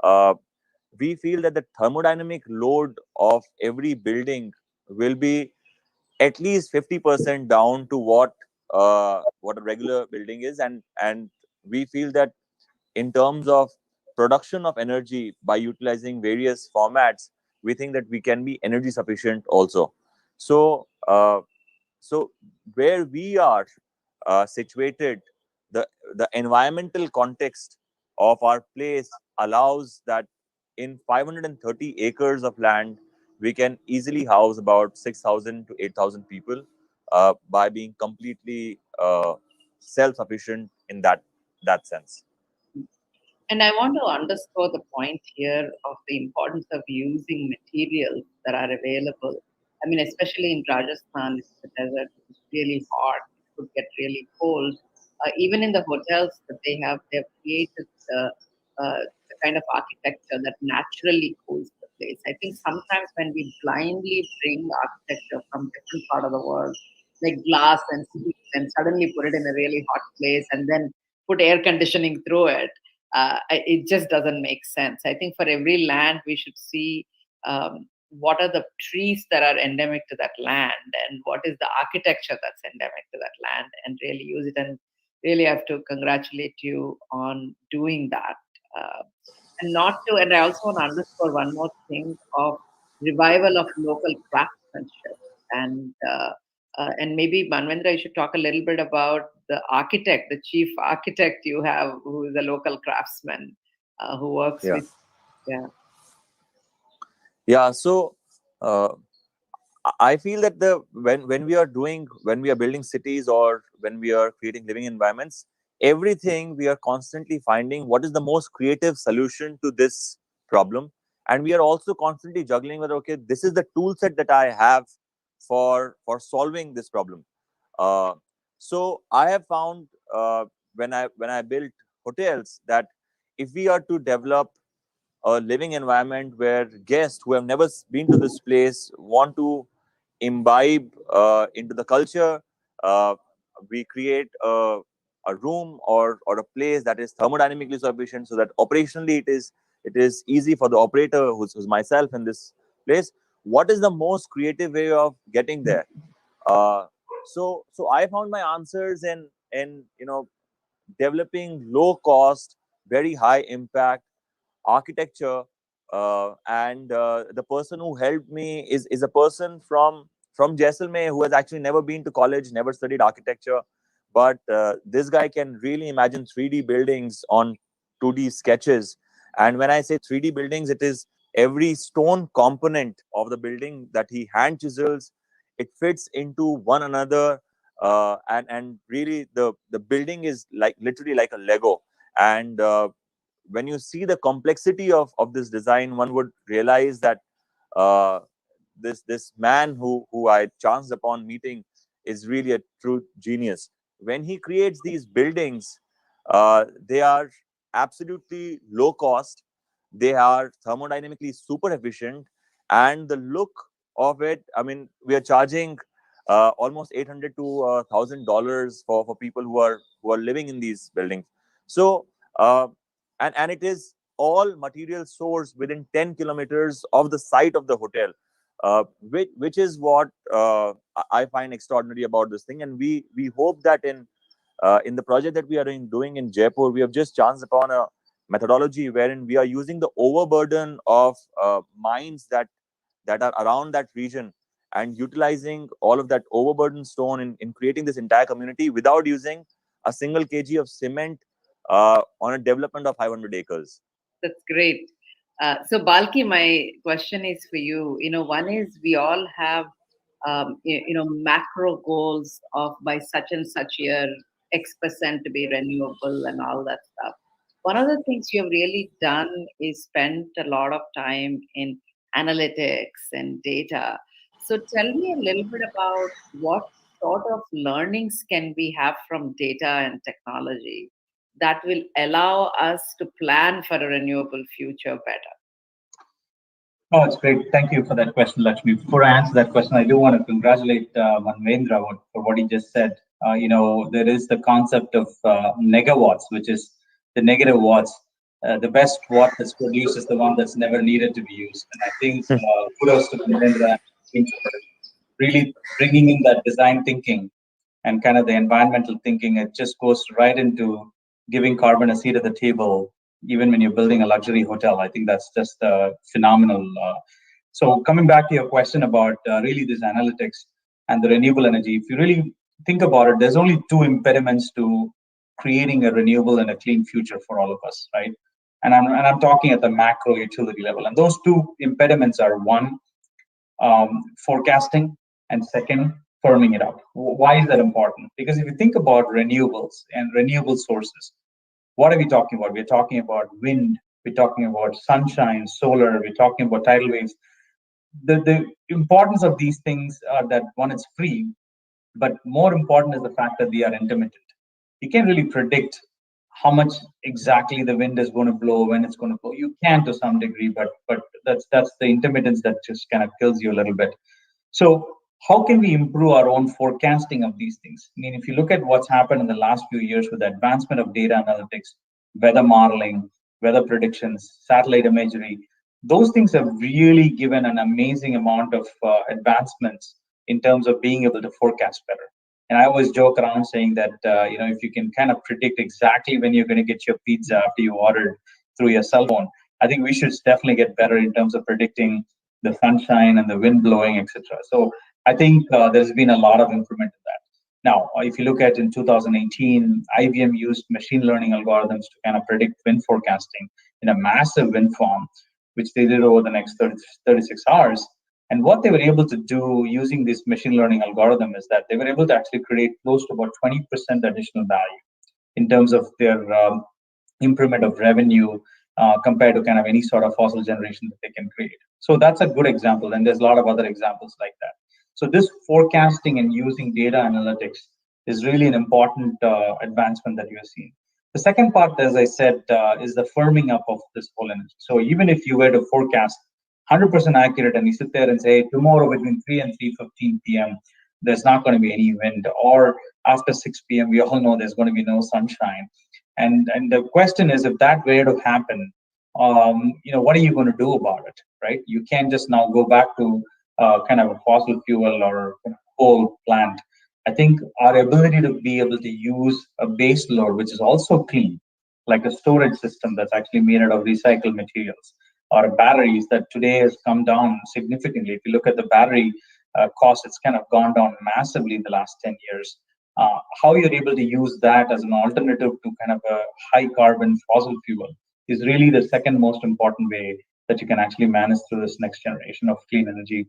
uh, we feel that the thermodynamic load of every building will be at least 50% down to what a regular building is, and we feel that in terms of production of energy by utilizing various formats, we think that we can be energy sufficient also. So so where we are situated, the environmental context of our place allows that in 530 acres of land, we can easily house about 6,000 to 8,000 people by being completely self-sufficient in that sense. And I want to underscore the point here of the importance of using materials that are available. I mean, especially in Rajasthan, it's the desert, it's really hot, it could get really cold. Even in the hotels that they've created the kind of architecture that naturally cools the place. I think sometimes when we blindly bring architecture from different part of the world, like glass and steel, and suddenly put it in a really hot place and then put air conditioning through it, it just doesn't make sense. I think for every land, we should see what are the trees that are endemic to that land and what is the architecture that's endemic to that land, and really use it. And really have to congratulate you on doing that. Uh, and I also want to underscore one more thing of revival of local craftsmanship. And maybe Manvendra, you should talk a little bit about the architect, the chief architect you have, who is a local craftsman who works Yeah. with. Yeah. Yeah. So I feel that when we are building cities or when we are creating living environments, everything we are constantly finding what is the most creative solution to this problem, and we are also constantly juggling whether okay, this is the tool set that I have for solving this problem. Uh, so I have found when I built hotels that if we are to develop a living environment where guests who have never been to this place want to imbibe into the culture. We create a room or a place that is thermodynamically sufficient, so that operationally it is easy for the operator, who's myself in this place. What is the most creative way of getting there? So I found my answers in developing low cost, very high impact architecture, and the person who helped me is a person from Jaisalmer, who has actually never been to college, never studied architecture, but this guy can really imagine 3D buildings on 2D sketches. And when I say 3D buildings, it is every stone component of the building that he hand chisels. It fits into one another, and really the building is like literally like a Lego. And when you see the complexity of this design, one would realize that uh, this man who I chanced upon meeting is really a true genius. When he creates these buildings, they are absolutely low cost, they are thermodynamically super efficient, and the look of it, I mean, we are charging almost $800 to $1,000 for people who are living in these buildings. So uh, and it is all material sourced within 10 kilometers of the site of the hotel, which is what I find extraordinary about this thing. And we hope that in the project that we are doing in Jaipur, we have just chanced upon a methodology wherein we are using the overburden of mines that are around that region, and utilizing all of that overburden stone in creating this entire community without using a single kg of cement on a development of 500 acres. That's great. So, Balki, my question is for you. One is we all have, macro goals of by such and such year, X% to be renewable and all that stuff. One of the things you have really done is spent a lot of time in analytics and data. So, tell me a little bit about what sort of learnings can we have from data and technology that will allow us to plan for a renewable future better? Oh, it's great. Thank you for that question, Lakshmi. Before I answer that question, I do want to congratulate Manvendra for what he just said. There is the concept of negawatts, which is the negative watts. The best watt that's produced is the one that's never needed to be used. And I think kudos to Manvendra for really bringing in that design thinking and kind of the environmental thinking. It just goes right into giving carbon a seat at the table, even when you're building a luxury hotel. I think that's just phenomenal. So coming back to your question about really this analytics and the renewable energy, if you really think about it, there's only two impediments to creating a renewable and a clean future for all of us, right? And I'm talking at the macro utility level. And those two impediments are one, forecasting, and second, firming it up. Why is that important? Because if you think about renewables and renewable sources, what are we talking about? We're talking about wind, we're talking about sunshine, solar, we're talking about tidal waves. The importance of these things are that, one, it's free, but more important is the fact that they are intermittent. You can't really predict how much exactly the wind is going to blow, when it's going to blow. You can to some degree, but that's the intermittence that just kind of kills you a little bit. So how can we improve our own forecasting of these things? I mean, if you look at what's happened in the last few years with the advancement of data analytics, weather modeling, weather predictions, satellite imagery, those things have really given an amazing amount of advancements in terms of being able to forecast better. And I always joke around saying that, if you can kind of predict exactly when you're going to get your pizza after you ordered through your cell phone, I think we should definitely get better in terms of predicting the sunshine and the wind blowing, etc. So I think there's been a lot of improvement in that. Now, if you look at in 2018, IBM used machine learning algorithms to kind of predict wind forecasting in a massive wind farm, which they did over the next 36 hours. And what they were able to do using this machine learning algorithm is that they were able to actually create close to about 20% additional value in terms of their improvement of revenue compared to kind of any sort of fossil generation that they can create. So that's a good example, and there's a lot of other examples like that. So this forecasting and using data analytics is really an important advancement that you are seeing. The second part, as I said, is the firming up of this whole energy. So even if you were to forecast 100% accurate, and you sit there and say tomorrow between 3 and 3:15 p.m. there's not going to be any wind, or after 6 p.m. we all know there's going to be no sunshine. And the question is, if that were to happen, what are you going to do about it, right? You can't just now go back to kind of a fossil fuel or coal plant. I think our ability to be able to use a base load, which is also clean, like a storage system that's actually made out of recycled materials, or batteries that today has come down significantly. If you look at the battery cost, it's kind of gone down massively in the last 10 years. How you're able to use that as an alternative to kind of a high carbon fossil fuel is really the second most important way that you can actually manage through this next generation of clean energy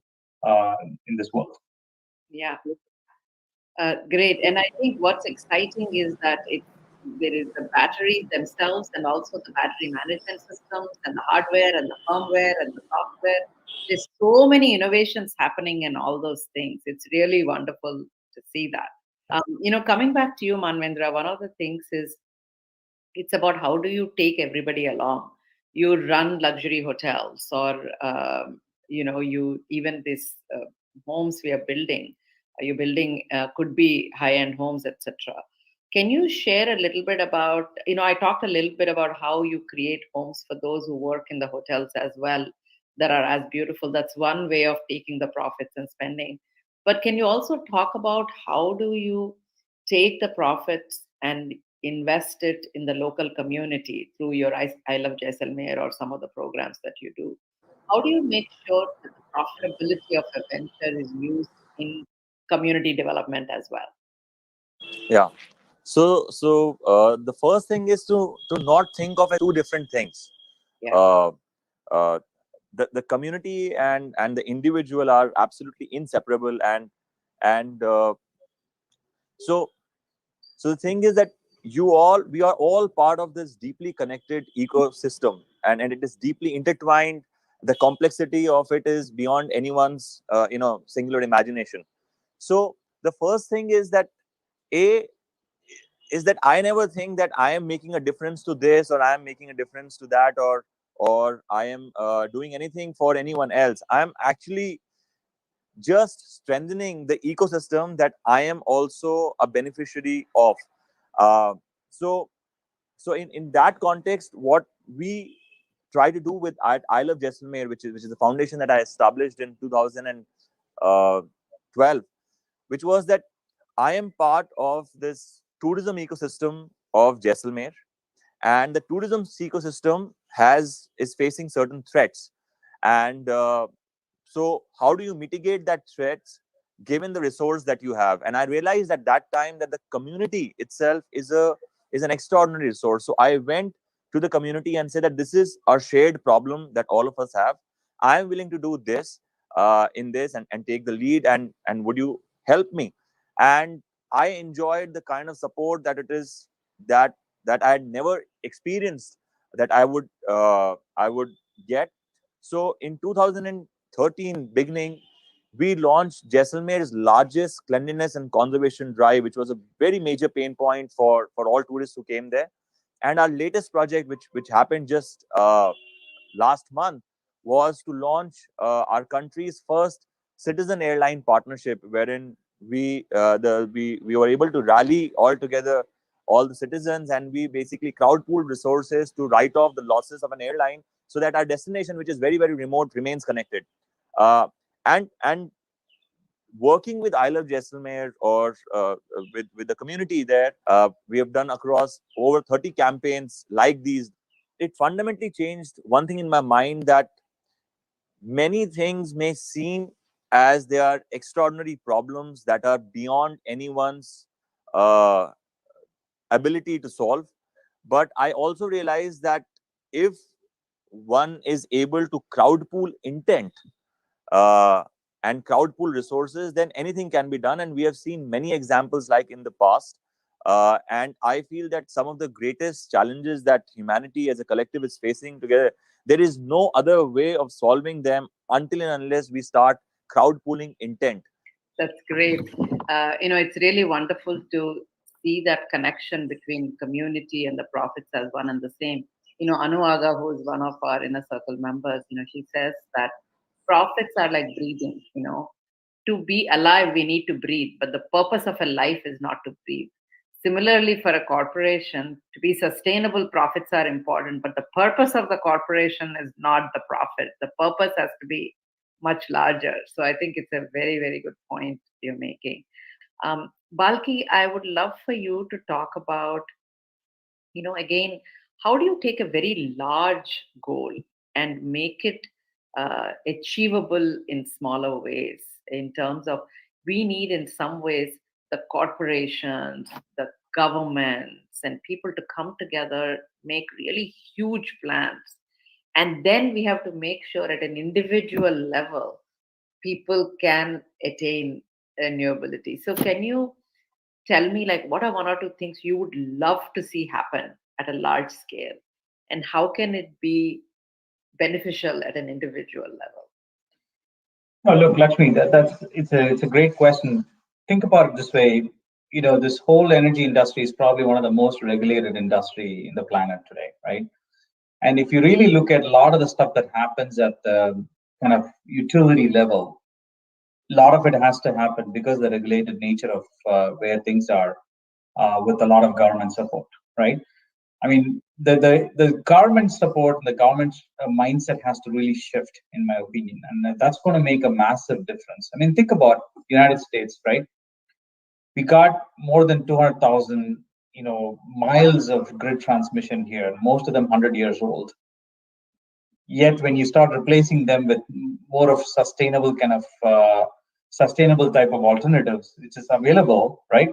in this world. Yeah, great. And I think what's exciting is that there is the batteries themselves and also the battery management systems and the hardware and the firmware and the software. There's so many innovations happening in all those things. It's really wonderful to see that. Coming back to you, Manvendra, one of the things is it's about how do you take everybody along. You run luxury hotels, or you even this homes we are building. You're building could be high-end homes, etc. Can you share a little bit about? I talked a little bit about how you create homes for those who work in the hotels as well that are as beautiful. That's one way of taking the profits and spending. But can you also talk about how do you take the profits and invest it in the local community through your I Love Jaisalmer or some of the programs that you do? How do you make sure that the profitability of a venture is used in community development as well? Yeah. So the first thing is to not think of it two different things. Yeah. The community and the individual are absolutely inseparable, and so the thing is that we are all part of this deeply connected ecosystem, and it is deeply intertwined. The complexity of it is beyond anyone's singular imagination. So the first thing is that I never think that I am making a difference to this, or I am making a difference to that, or I am doing anything for anyone else. I am actually just strengthening the ecosystem that I am also a beneficiary of. Uh, so in that context, what we try to do with I Love Jaisalmer, which is the foundation that I established in 2012, which was that I am part of this tourism ecosystem of Jaisalmer, and the tourism ecosystem is facing certain threats, and so how do you mitigate that threats given the resource that you have? And I realized at that time that the community itself is an extraordinary resource. So I went to the community and said that this is our shared problem that all of us have. I am willing to do this in this and take the lead, and would you help me? And I enjoyed the kind of support that it is that I had never experienced, that I would get. So in 2013 beginning, we launched Jaisalmer's largest cleanliness and conservation drive, which was a very major pain point for all tourists who came there. And our latest project, which happened just last month, was to launch our country's first citizen airline partnership, wherein we were able to rally all together all the citizens, and we basically crowd pooled resources to write off the losses of an airline, so that our destination, which is very, very remote, remains connected. And working with I Love Jaisalmer, or with the community there, we have done across over 30 campaigns like these. It fundamentally changed one thing in my mind, that many things may seem as they are extraordinary problems that are beyond anyone's ability to solve. But I also realized that if one is able to crowd pool intent and crowd pool resources, then anything can be done. And we have seen many examples like in the past. And I feel that some of the greatest challenges that humanity as a collective is facing together, there is no other way of solving them until and unless we start crowd pooling intent. That's great. It's really wonderful to see that connection between community and the profits as one and the same. Anu Aga, who is one of our inner circle members, she says that profits are like breathing, to be alive, we need to breathe, but the purpose of a life is not to breathe. Similarly, for a corporation, to be sustainable, profits are important, but the purpose of the corporation is not the profit. The purpose has to be much larger. So I think it's a very, very good point you're making. Balki, I would love for you to talk about, again, how do you take a very large goal and make it achievable in smaller ways, in terms of, we need in some ways the corporations, the governments, and people to come together, make really huge plans. And then we have to make sure at an individual level, people can attain renewability. So can you tell me, like, what are one or two things you would love to see happen at a large scale, and how can it be beneficial at an individual level? No, look, Lakshmi, it's a great question. Think about it this way. This whole energy industry is probably one of the most regulated industry in the planet today, right? And if you really look at a lot of the stuff that happens at the kind of utility level, a lot of it has to happen because of the regulated nature of where things are, with a lot of government support, right? I mean, the government support, the government mindset has to really shift, in my opinion, and that's going to make a massive difference. I mean, think about the United States, right? We got more than 200,000, miles of grid transmission here, most of them 100 years old. Yet, when you start replacing them with more of sustainable sustainable type of alternatives, which is available, right?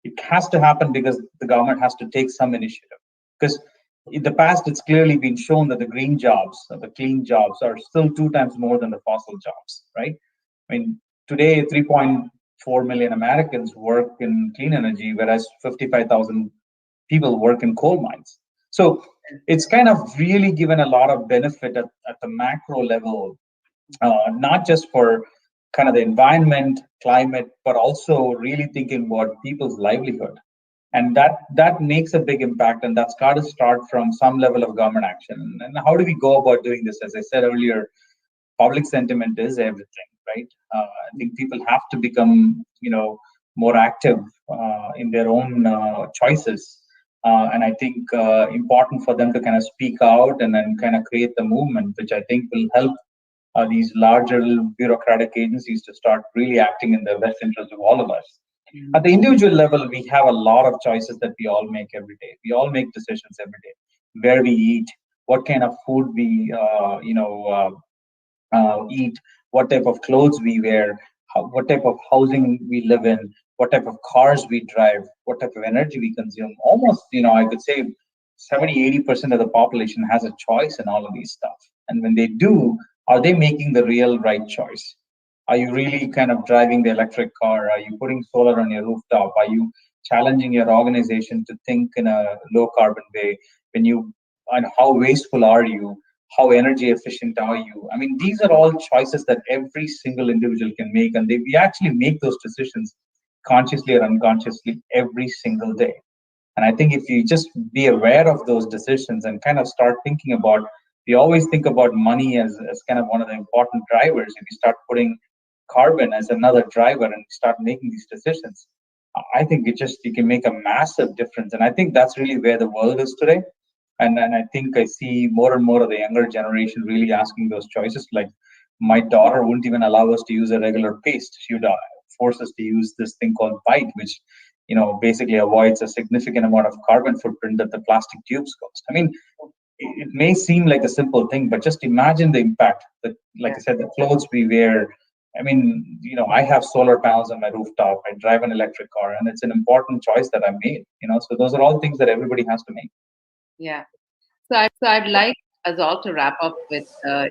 It has to happen because the government has to take some initiative. Because in the past, it's clearly been shown that the green jobs, the clean jobs, are still 2 times more than the fossil jobs, right? I mean, today, 3.4 million Americans work in clean energy, whereas 55,000 people work in coal mines. So it's kind of really given a lot of benefit at the macro level, not just for kind of the environment, climate, but also really thinking about people's livelihood. And that makes a big impact, and that's got to start from some level of government action. And how do we go about doing this? As I said earlier, public sentiment is everything, right? I think people have to become, more active in their own choices. And I think important for them to kind of speak out and then kind of create the movement, which I think will help these larger bureaucratic agencies to start really acting in the best interest of all of us. At the individual level, we have a lot of choices that we all make every day. We all make decisions every day. Where we eat, what kind of food we, eat, what type of clothes we wear, what type of housing we live in, what type of cars we drive, what type of energy we consume. Almost, I could say 70-80% of the population has a choice in all of these stuff. And when they do, are they making the real right choice? Are you really kind of driving the electric car? Are you putting solar on your rooftop? Are you challenging your organization to think in a low carbon way? And how wasteful are you? How energy efficient are you? I mean, these are all choices that every single individual can make, and we actually make those decisions consciously or unconsciously every single day. And I think if you just be aware of those decisions and kind of start thinking about, we always think about money as kind of one of the important drivers. If you start putting carbon as another driver and start making these decisions, I think you can make a massive difference. And I think that's really where the world is today. And I think I see more and more of the younger generation really asking those choices. Like, my daughter wouldn't even allow us to use a regular paste. She would force us to use this thing called Bite, which basically avoids a significant amount of carbon footprint that the plastic tubes cost. I mean, it may seem like a simple thing, but just imagine the impact that, like I said, the clothes we wear. I mean, I have solar panels on my rooftop. I drive an electric car, and it's an important choice that I made. So those are all things that everybody has to make. Yeah. So I'd like us all to wrap up with in a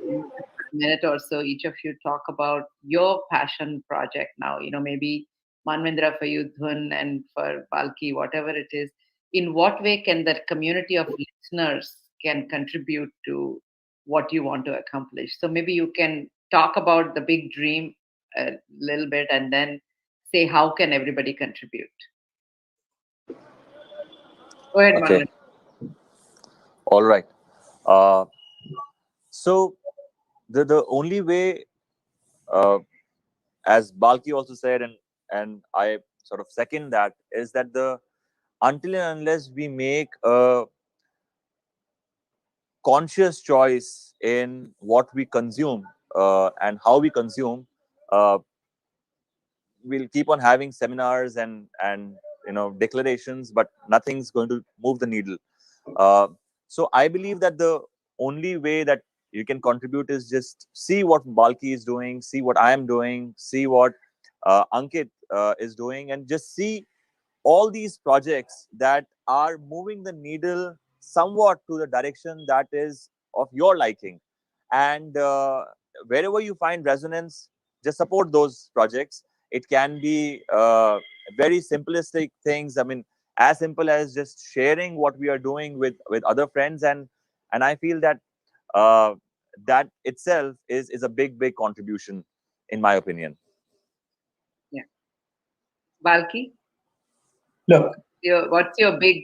minute or so. Each of you talk about your passion project now. Maybe Manvendra for you, Dhun, and for Balki, whatever it is. In what way can that community of listeners can contribute to what you want to accomplish? So maybe you can talk about the big dream a little bit, and then say how can everybody contribute. Go ahead, Okay. Manvendra. All right. So the only way as Balki also said, and I sort of second that, is that until and unless we make a conscious choice in what we consume and how we consume, uh, we'll keep on having seminars and declarations, but nothing's going to move the needle. So I believe that the only way that you can contribute is just see what Balki is doing, see what I am doing, see what Ankit is doing, and just see all these projects that are moving the needle somewhat to the direction that is of your liking. And wherever you find resonance, just support those projects. It can be very simplistic things. I mean, as simple as just sharing what we are doing with other friends, and I feel that uh, that itself is a big contribution, in my opinion. Yeah. Balki, Look, what's your big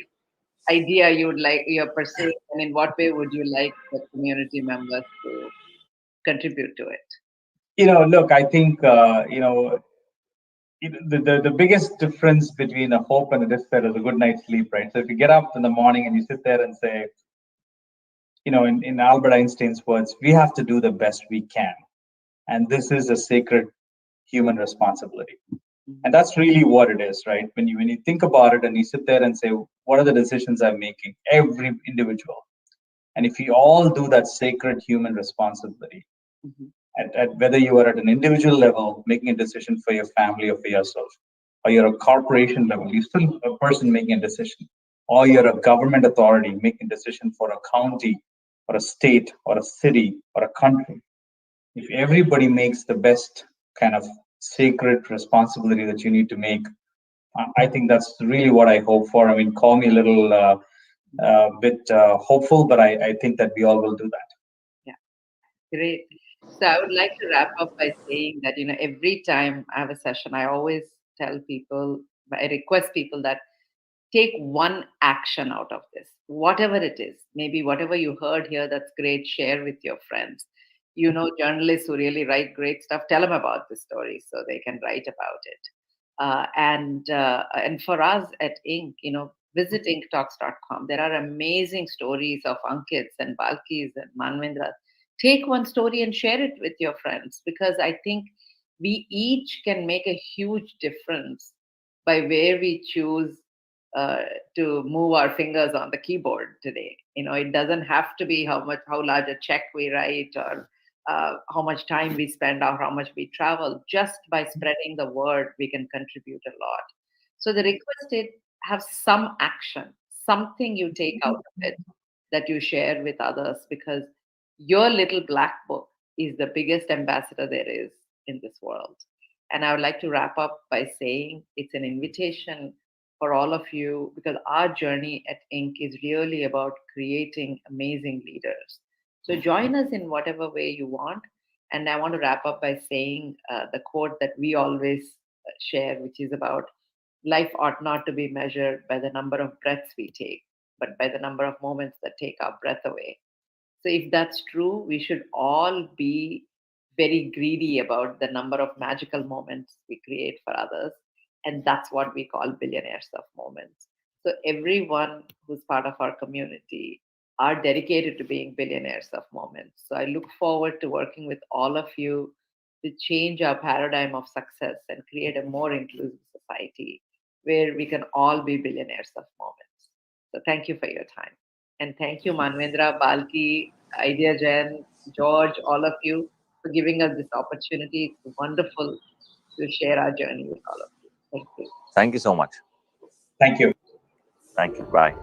idea you're pursuing, and in what way would you like the community members to contribute to it? look, I think, the biggest difference between a hope and a despair is a good night's sleep, right? So if you get up in the morning and you sit there and say, in Albert Einstein's words, we have to do the best we can. And this is a sacred human responsibility. And that's really what it is, right? When you think about it and you sit there and say, what are the decisions I'm making? Every individual. And if we all do that sacred human responsibility, at whether you are at an individual level making a decision for your family or for yourself, or you're a corporation level, you're still a person making a decision, or you're a government authority making a decision for a county or a state or a city or a country. If everybody makes the best kind of sacred responsibility that you need to make, I think that's really what I hope for. I mean, call me a little bit hopeful, but I think that we all will do that. Yeah, great. So I would like to wrap up by saying that, every time I have a session, I always tell people, I request people that take one action out of this, whatever it is. Maybe whatever you heard here, that's great, share with your friends. Journalists who really write great stuff, tell them about the story so they can write about it. And for us at Inc., visit inktalks.com. There are amazing stories of Ankits and Balkis and Manvendras. Take one story and share it with your friends, because I think we each can make a huge difference by where we choose to move our fingers on the keyboard today. It doesn't have to be how large a check we write, or how much time we spend, or how much we travel. Just by spreading the word, we can contribute a lot. So the request is, have some action, something you take out of it that you share with others, because your little black book is the biggest ambassador there is in this world. And I would like to wrap up by saying it's an invitation for all of you, because our journey at Inc. is really about creating amazing leaders. So join us in whatever way you want. And I want to wrap up by saying the quote that we always share, which is about life ought not to be measured by the number of breaths we take, but by the number of moments that take our breath away. So if that's true, we should all be very greedy about the number of magical moments we create for others. And that's what we call billionaires of moments. So everyone who's part of our community are dedicated to being billionaires of moments. So I look forward to working with all of you to change our paradigm of success and create a more inclusive society where we can all be billionaires of moments. So thank you for your time. And thank you, Manvendra, Balki, Ideagen, George, all of you, for giving us this opportunity. It's wonderful to share our journey with all of you. Thank you. Thank you so much. Thank you. Thank you. Bye.